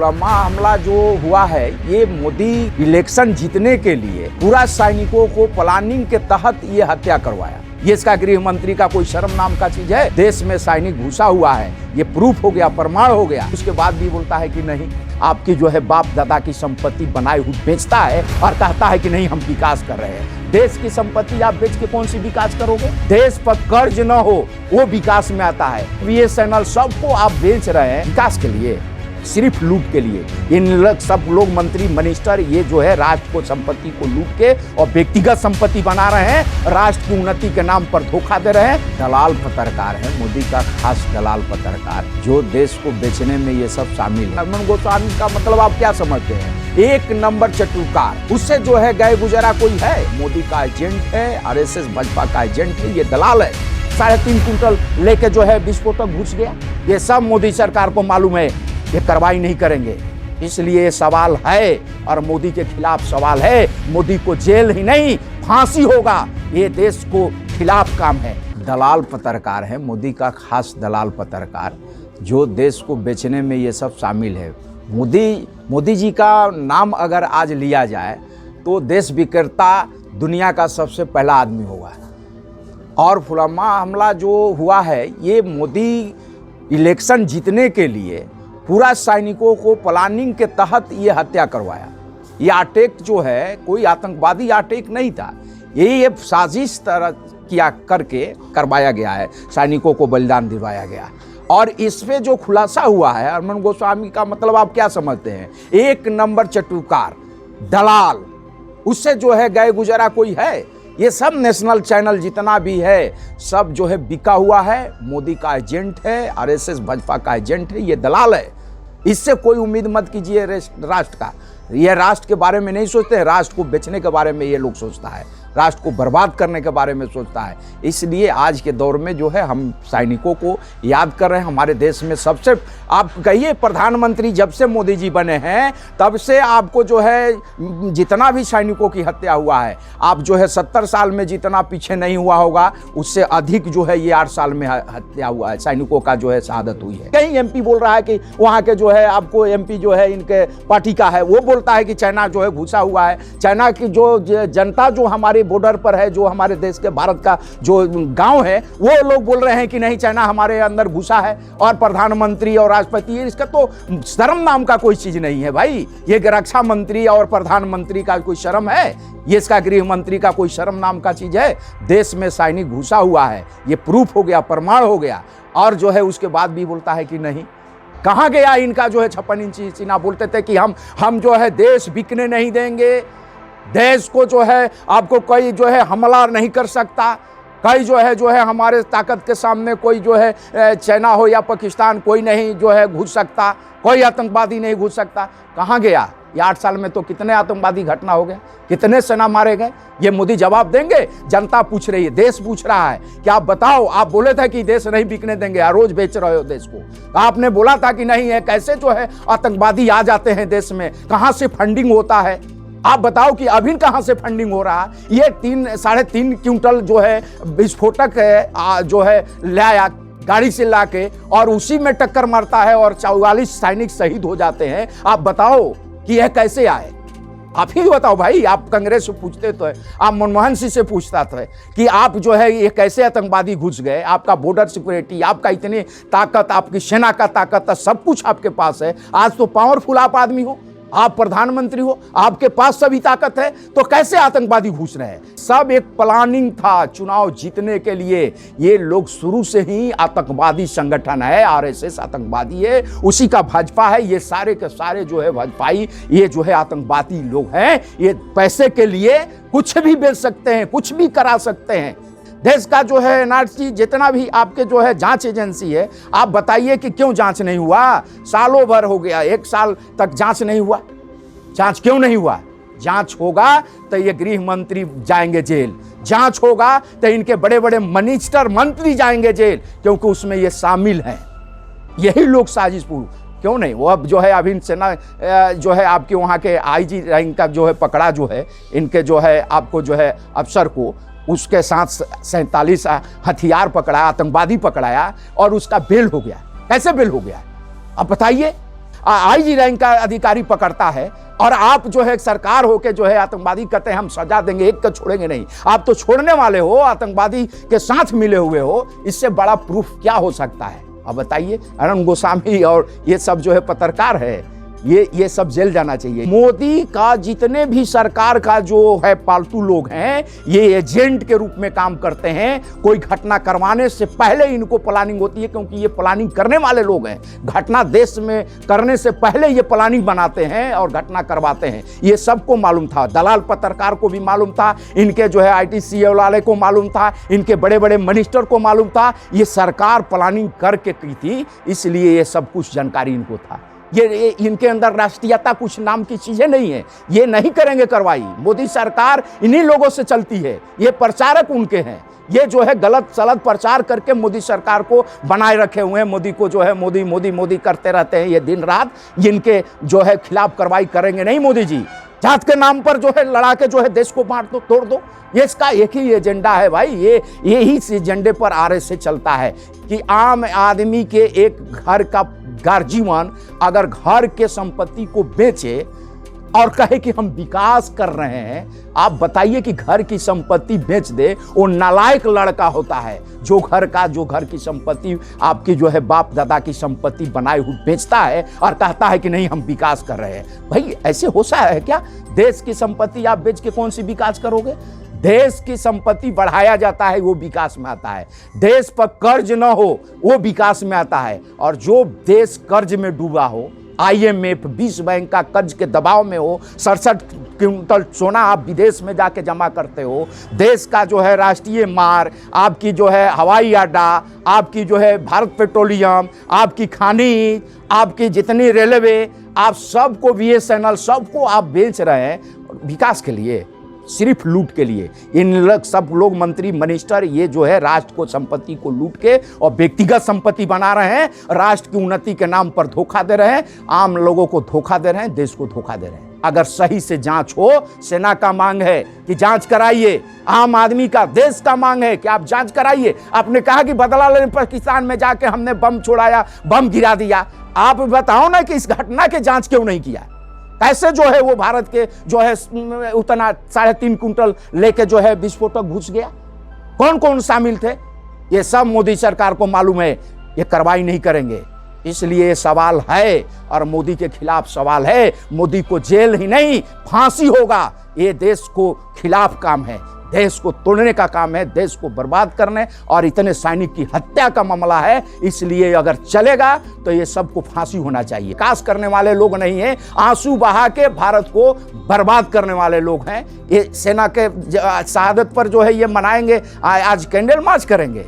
पुलवामा हमला जो हुआ है, ये मोदी इलेक्शन जीतने के लिए पूरा सैनिकों को प्लानिंग के तहत ये हत्या करवाया। ये इसका गृह मंत्री का कोई शर्म नाम का चीज है? देश में सैनिक घुसा हुआ है, ये प्रूफ हो गया, प्रमाण हो गया। उसके बाद भी बोलता है कि नहीं, आपकी जो है बाप दादा की संपत्ति बनाई हुई बेचता है और कहता है कि नहीं हम विकास कर रहे हैं। देश की संपत्ति आप बेच के कौन सी विकास करोगे? देश पर कर्ज न हो वो विकास में आता है। बीएसएनएल सबको आप बेच रहे हैं विकास के लिए, सिर्फ लूट के लिए। इन सब लोग मंत्री मिनिस्टर ये जो है राष्ट्र को संपत्ति को लूट के और व्यक्तिगत संपत्ति बना रहे हैं, राष्ट्र की उन्नति के नाम पर धोखा दे रहे हैं। दलाल पत्रकार है, मोदी का खास दलाल पत्रकार, जो देश को बेचने में ये सब शामिल है। अरमान गोस्वामी का मतलब आप क्या समझते हैं? एक नंबर चटुकार, उससे जो है गए गुजरा कोई है? मोदी का एजेंट है, आरएसएस भाजपा का एजेंट है, ये दलाल है। 3.5 कुंटल लेके जो है विस्फोटक घुस गया, ये सब मोदी सरकार को मालूम है, ये कार्रवाई नहीं करेंगे। इसलिए ये सवाल है और मोदी के खिलाफ सवाल है। मोदी को जेल ही नहीं फांसी होगा, ये देश को खिलाफ काम है। दलाल पत्रकार है, मोदी का खास दलाल पत्रकार, जो देश को बेचने में ये सब शामिल है। मोदी जी का नाम अगर आज लिया जाए तो देश विक्रेता दुनिया का सबसे पहला आदमी होगा। और पुलवामा हमला जो हुआ है, ये मोदी इलेक्शन जीतने के लिए पूरा सैनिकों को प्लानिंग के तहत ये हत्या करवाया। ये अटैक जो है कोई आतंकवादी अटैक नहीं था, ये साजिश तरह किया करके करवाया गया है, सैनिकों को बलिदान दिलवाया गया। और इस पे जो खुलासा हुआ है, अरमान गोस्वामी का मतलब आप क्या समझते हैं? एक नंबर चटुकार, दलाल, उससे जो है गए गुजरा कोई है? ये सब नेशनल चैनल जितना भी है सब जो है बिका हुआ है, मोदी का एजेंट है, आरएसएस भाजपा का एजेंट है, ये दलाल है। इससे कोई उम्मीद मत कीजिए राष्ट्र का। ये राष्ट्र के बारे में नहीं सोचते, राष्ट्र को बेचने के बारे में ये लोग सोचता है, राष्ट्र को बर्बाद करने के बारे में सोचता है। इसलिए आज के दौर में जो है हम सैनिकों को याद कर रहे हैं। हमारे देश में सबसे, आप कहिए प्रधानमंत्री जब से मोदी जी बने हैं तब से आपको जो है जितना भी सैनिकों की हत्या हुआ है, आप जो है 70 साल में जितना पीछे नहीं हुआ होगा उससे अधिक जो है ये 8 साल में हत्या हुआ है, सैनिकों का जो है शहादत हुई है। कहीं एमपी बोल रहा है कि वहाँ के जो है आपको एमपी जो है इनके पार्टी का है, वो बोलता है कि चाइना जो है घुसा हुआ है। चाइना की जो जनता जो हमारे बॉर्डर पर है, जो हमारे देश के भारत का जो गांव है, वो लोग बोल रहे हैं कि नहीं चाइना हमारे अंदर घुसा है। और प्रधानमंत्री और राष्ट्रपति, इसका तो शर्म नाम का कोई चीज नहीं है भाई। ये रक्षा मंत्री और प्रधानमंत्री का कोई शर्म है? ये इसका गृह मंत्री का कोई शर्म नाम का चीज है? देश में सैनिक घुसा हुआ है, ये प्रूफ हो गया, प्रमाण हो गया। और जो है उसके बाद भी बोलता है कि नहीं। कहाँ गया इनका जो है 56 इंची सीना? बोलते थे कि हम जो है देश बिकने नहीं देंगे, देश को जो है आपको कोई जो है हमला नहीं कर सकता, कोई जो है हमारे ताकत के सामने कोई जो है चाइना हो या पाकिस्तान कोई नहीं जो है घुस सकता, कोई आतंकवादी नहीं घुस सकता। कहाँ गया? ये 8 साल में तो कितने आतंकवादी घटना हो गए, कितने सेना मारे गए? ये मोदी जवाब देंगे? जनता पूछ रही है, देश पूछ रहा है कि आप बताओ। आप बोले थे कि देश नहीं बिकने देंगे, हर रोज बेच रहे हो देश को। आपने बोला था कि नहीं है, कैसे जो है आतंकवादी आ जाते हैं देश में, कहाँ से फंडिंग होता है? आप बताओ कि अभी कहां से फंडिंग हो रहा है? ये 3.5 क्विंटल जो है विस्फोटक है जो है लाया गाड़ी से लाके और उसी में टक्कर मारता है और 44 सैनिक शहीद हो जाते हैं। आप बताओ कि यह कैसे आए? आप ही बताओ भाई। आप कांग्रेस से पूछते तो है, आप मनमोहन सिंह से पूछता था कि आप जो है ये कैसे आतंकवादी घुस गए? आपका बॉर्डर सिक्योरिटी, आपका इतनी ताकत, आपकी सेना का ताकत, सब कुछ आपके पास है। आज तो पावरफुल आप आदमी हो, आप प्रधानमंत्री हो, आपके पास सभी ताकत है, तो कैसे आतंकवादी घुस रहे हैं? सब एक प्लानिंग था चुनाव जीतने के लिए। ये लोग शुरू से ही आतंकवादी संगठन है, आरएसएस आतंकवादी है, उसी का भाजपा है। ये सारे के सारे जो है भाजपाई, ये जो है आतंकवादी लोग हैं। ये पैसे के लिए कुछ भी बेच सकते हैं, कुछ भी करा सकते हैं। देश का जो है एनआरसी जितना भी आपके जो है जांच एजेंसी है, आप बताइए कि क्यों जांच नहीं हुआ? सालों भर हो गया, 1 साल तक जांच नहीं हुआ। जांच क्यों नहीं हुआ? जांच होगा तो ये गृह मंत्री जाएंगे जेल, जांच होगा तो इनके बड़े बड़े मिनिस्टर मंत्री जाएंगे जेल, क्योंकि उसमें ये शामिल हैं। यही लोग साजिशपूर्ण क्यों नहीं? वो अब जो है अभी सेना जो है आपके वहाँ के आईजी रैंक का जो है पकड़ा, जो है इनके जो है आपको जो है अफसर को, उसके साथ 47 हथियार पकड़ा, आतंकवादी पकड़ाया और उसका बेल हो गया। कैसे बेल हो गया? अब बताइए। आईजी रैंक का अधिकारी पकड़ता है, और आप जो है सरकार होके जो है आतंकवादी कहते हैं हम सजा देंगे, एक को छोड़ेंगे नहीं। आप तो छोड़ने वाले हो, आतंकवादी के साथ मिले हुए हो। इससे बड़ा प्रूफ क्या हो सकता है? अब बताइए। अरुण गोस्वामी और ये सब जो है पत्रकार है, ये सब जेल जाना चाहिए। मोदी का जितने भी सरकार का जो है पालतू लोग हैं, ये एजेंट के रूप में काम करते हैं। कोई घटना करवाने से पहले इनको प्लानिंग होती है, क्योंकि ये प्लानिंग करने वाले लोग हैं। घटना देश में करने से पहले ये प्लानिंग बनाते हैं और घटना करवाते हैं। ये सबको मालूम था, दलाल पत्रकार को भी मालूम था, इनके जो है ITCL वाले को मालूम था, इनके बड़े बड़े मिनिस्टर को मालूम था। ये सरकार प्लानिंग करके की थी, इसलिए ये सब कुछ जानकारी इनको था। ये इनके अंदर राष्ट्रीयता कुछ नाम की चीजें नहीं है। ये नहीं करेंगे कार्रवाई। मोदी सरकार इन्हीं लोगों से चलती है, ये प्रचारक उनके हैं। ये जो है गलत सलत प्रचार करके मोदी सरकार को बनाए रखे हुए हैं। मोदी को जो है मोदी मोदी मोदी करते रहते हैं ये दिन रात। इनके जो है खिलाफ कार्रवाई करेंगे नहीं मोदी जी। जात के नाम पर जो है लड़ा के जो है देश को बांट दो, तोड़ दो। ये इसका एक ही एजेंडा है भाई। यही इस एजेंडे पर RSS चलता है कि आम आदमी के एक घर का गार्जियन अगर घर के संपत्ति को बेचे और कहे कि हम विकास कर रहे हैं, आप बताइए कि घर की संपत्ति बेच दे, वो नालायक लड़का होता है जो घर की संपत्ति आपकी जो है बाप दादा की संपत्ति बनाए हुए बेचता है और कहता है कि नहीं हम विकास कर रहे हैं। भाई ऐसे हो सकता है क्या? देश की संपत्ति आप बेच के कौन सी विकास करोगे? देश की संपत्ति बढ़ाया जाता है, वो विकास में आता है। देश पर कर्ज न हो, वो विकास में आता है। और जो देश कर्ज में डूबा हो, IMF विश्व बैंक का कर्ज के दबाव में हो, 67 क्विंटल सोना आप विदेश में जाके जमा करते हो, देश का जो है राष्ट्रीय मार्ग, आपकी जो है हवाई अड्डा, आपकी जो है भारत पेट्रोलियम, आपकी खनिज, आपकी जितनी रेलवे, आप सबको BSNL सबको आप बेच रहे हैं विकास के लिए, सिर्फ लूट के लिए। इन सब लोग मंत्री मिनिस्टर ये जो है राष्ट्र को संपत्ति को लूट के और व्यक्तिगत संपत्ति बना रहे हैं, राष्ट्र की उन्नति के नाम पर धोखा दे रहे हैं, आम लोगों को धोखा दे रहे हैं, देश को धोखा दे रहे हैं। अगर सही से जांच हो, सेना का मांग है कि जांच कराइए, आम आदमी का देश का मांग है कि आप जांच कराइए। आपने कहा कि बदला लेने पाकिस्तान में जाके हमने बम छोड़ाया, बम गिरा दिया। आप बताओ ना कि इस घटना के जांच क्यों नहीं किया? कैसे जो है वो भारत के जो है उतना 3.5 क्विंटल लेके जो है विस्फोटक घुस गया? कौन कौन शामिल थे? ये सब मोदी सरकार को मालूम है, ये कार्रवाई नहीं करेंगे। इसलिए ये सवाल है और मोदी के खिलाफ सवाल है। मोदी को जेल ही नहीं फांसी होगा। ये देश को खिलाफ काम है, देश को तोड़ने का काम है, देश को बर्बाद करने, और इतने सैनिक की हत्या का मामला है। इसलिए अगर चलेगा तो ये सबको फांसी होना चाहिए। विकास करने वाले लोग नहीं हैं, आंसू बहा के भारत को बर्बाद करने वाले लोग हैं। ये सेना के शहादत पर जो है ये मनाएंगे, आज कैंडल मार्च करेंगे।